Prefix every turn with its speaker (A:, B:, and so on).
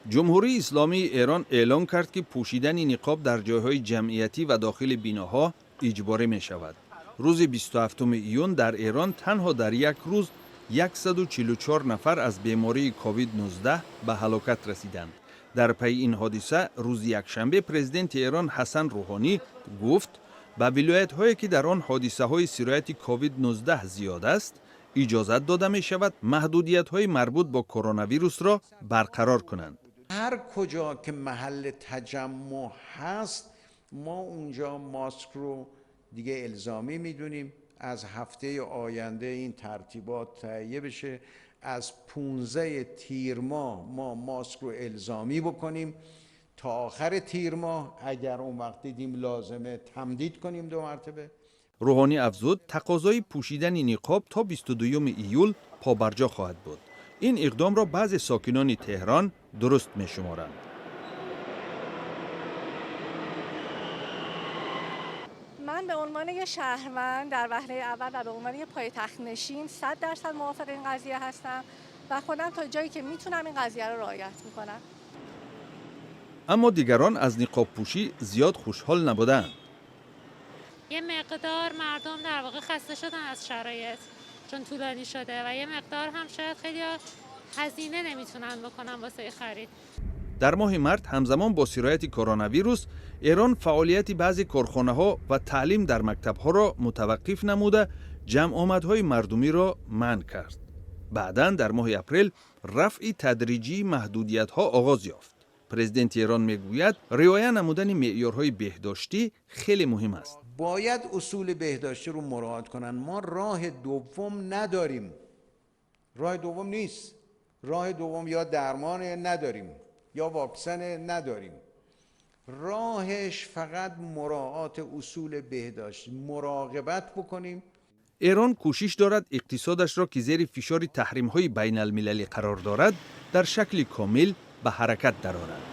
A: جمهوری اسلامی ایران اعلام کرد که پوشیدن نقاب در جایهای جمعیتی و داخل بیناها اجباری می شود. روز 27 ایون در ایران تنها در یک روز 144 نفر از بیماری کووید 19 به هلاکت رسیدند. در پی این حادثه روز یکشنبه پرزیدنت ایران حسن روحانی گفت به ولایت هایی که در آن حادثه های سرایت کووید 19 زیاد است اجازت داده می شود محدودیت های مربوط با کرونا ویروس را برقرار کنند.
B: هر کجا که محل تجمع هست ما اونجا ماسک رو دیگه الزامی میدونیم. از هفته آینده این ترتیبات تهیه بشه، از 15 تیر ماه ما ماسک رو الزامی بکنیم تا آخر تیر ماه، اگر اون وقت دیدیم لازمه تمدید کنیم 2 مرتبه.
A: روحانی افزود تقاضای پوشیدن نقاب تا 22 ایول پابرجا خواهد بود. این اقدام را بعضی ساکنان تهران درست می شمارند.
C: من به عنوان یک شهروند در وهله اول و به عنوان یک پایتخت نشین 100% موافق این قضیه هستم و خودم تا جایی که میتونم این قضیه رو رعایت میکنم.
A: اما دیگران از نقاب پوشی زیاد خوشحال نبودند.
D: یه مقدار مردم در واقع خسته شدن از شرایط چون طولانی شده و یه مقدار هم شاید خیلی هزینه نمیتونن بکنن واسه خرید.
A: در ماه مارس همزمان با سرایت کرونا ویروس ایران فعالیت بعضی کارخانه‌ها و تعلیم در مکتب‌ها را متوقف نموده جمع آمدهای مردمی را منع کرد. بعداً در ماه اپریل رفع تدریجی محدودیت‌ها آغاز یافت. پرزیدنت ایران میگوید رعایت نمودن معیارهای بهداشتی خیلی مهم است.
B: باید اصول بهداشتی رو مراعات کنن. ما راه دوم نداریم. راه دوم نیست. راه دوم یا درمان نداریم یا واکسن نداریم. راهش فقط مراعات اصول بهداشتی، مراقبت بکنیم.
A: ایران کوشش دارد اقتصادش را که زیر فشار تحریم‌های بین المللی قرار دارد در شکل کامل به حرکت درآورد.